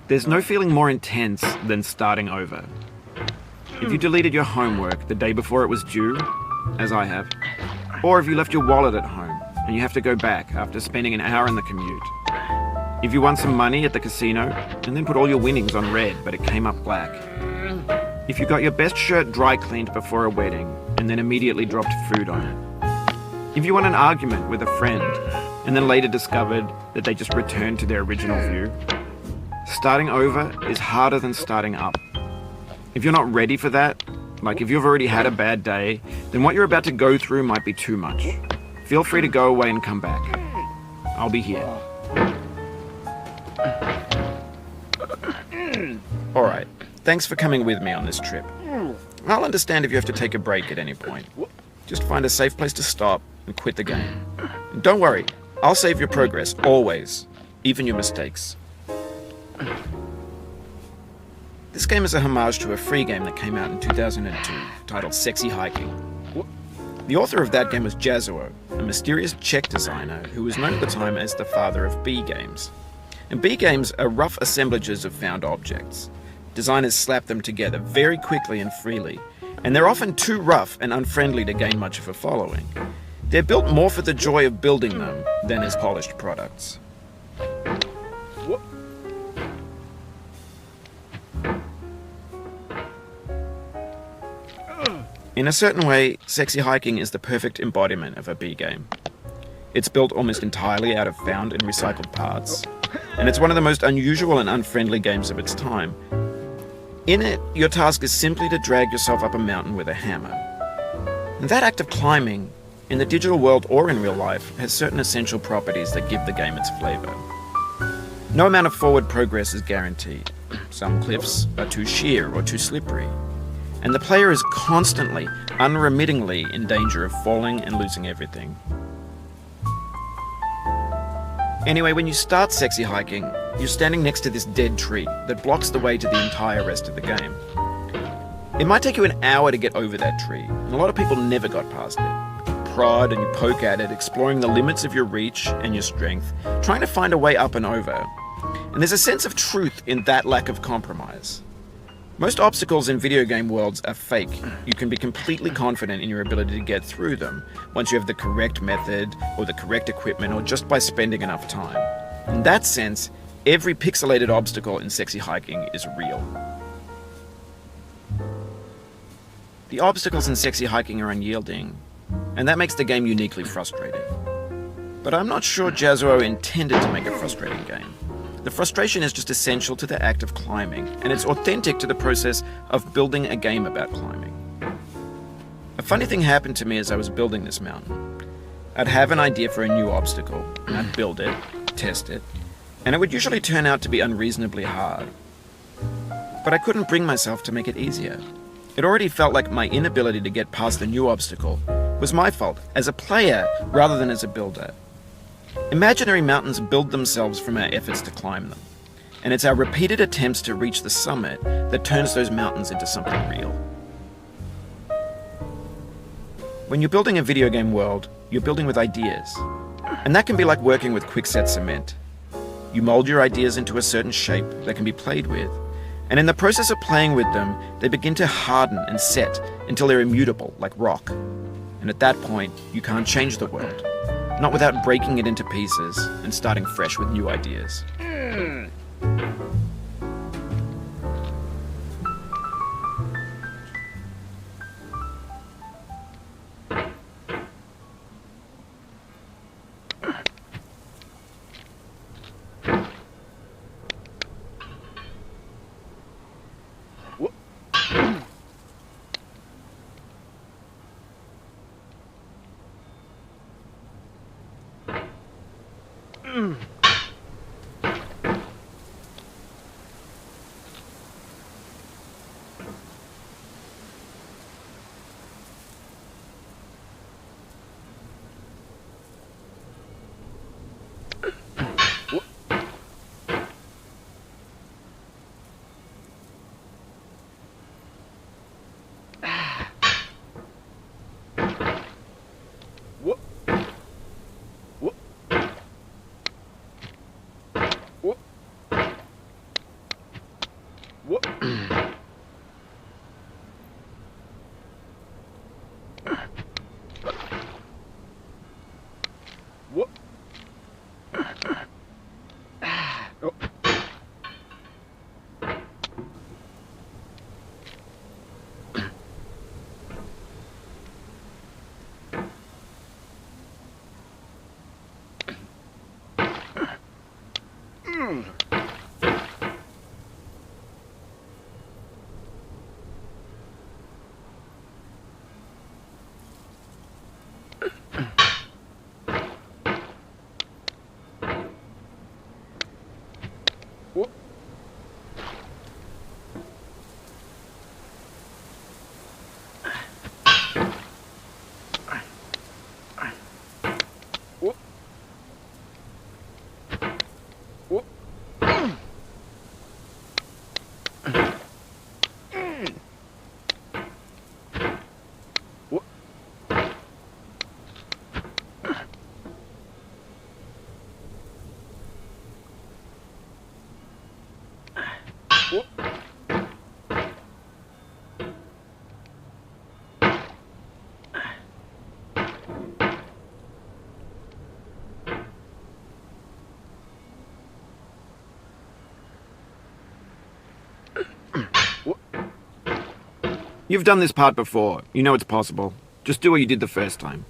There's no feeling more intense than starting over. If you deleted your homework the day before it was due, as I have, or if you left your wallet at home and you have to go back after spending an hour in the commute. If you won some money at the casino and then put all your winnings on red but it came up black. If you got your best shirt dry cleaned before a wedding and then immediately dropped food on it. If you won an argument with a friend and then later discovered that they just returned to their original view. Starting over is harder than starting up. If you're not ready for that, like if you've already had a bad day, then what you're about to go through might be too much. Feel free to go away and come back. I'll be here. Alright, thanks for coming with me on this trip. I'll understand if you have to take a break at any point. Just find a safe place to stop and quit the game. And don't worry, I'll save your progress, always, even your mistakes. This game is a homage to a free game that came out in 2002, titled Sexy Hiking. The author of that game was Jazuo, a mysterious Czech designer who was known at the time as the father of B games. And B games are rough assemblages of found objects. Designers slap them together very quickly and freely, and they're often too rough and unfriendly to gain much of a following. They're built more for the joy of building them than as polished products. In a certain way, Sexy Hiking is the perfect embodiment of a B game. It's built almost entirely out of found and recycled parts, and it's one of the most unusual and unfriendly games of its time. In it, your task is simply to drag yourself up a mountain with a hammer. And that act of climbing, in the digital world or in real life, has certain essential properties that give the game its flavor. No amount of forward progress is guaranteed. Some cliffs are too sheer or too slippery. And the player is constantly, unremittingly in danger of falling and losing everything. Anyway, when you start Sexy Hiking, you're standing next to this dead tree that blocks the way to the entire rest of the game. It might take you an hour to get over that tree, and a lot of people never got past it. You prod and you poke at it, exploring the limits of your reach and your strength, trying to find a way up and over. And there's a sense of truth in that lack of compromise. Most obstacles in video game worlds are fake. You can be completely confident in your ability to get through them once you have the correct method or the correct equipment or just by spending enough time. In that sense, every pixelated obstacle in Sexy Hiking is real. The obstacles in Sexy Hiking are unyielding, and that makes the game uniquely frustrating. But I'm not sure Jazuo intended to make a frustrating game. The frustration is just essential to the act of climbing, and it's authentic to the process of building a game about climbing. A funny thing happened to me as I was building this mountain. I'd have an idea for a new obstacle, and I'd build it, test it, and it would usually turn out to be unreasonably hard. But I couldn't bring myself to make it easier. It already felt like my inability to get past the new obstacle was my fault as a player rather than as a builder. Imaginary mountains build themselves from our efforts to climb them, and it's our repeated attempts to reach the summit that turns those mountains into something real. When you're building a video game world, you're building with ideas, and that can be like working with quickset cement. You mold your ideas into a certain shape that can be played with, and in the process of playing with them, they begin to harden and set until they're immutable, like rock. And at that point, you can't change the world. Not without breaking it into pieces and starting fresh with new ideas. You've done this part before. You know it's possible. Just do what you did the first time.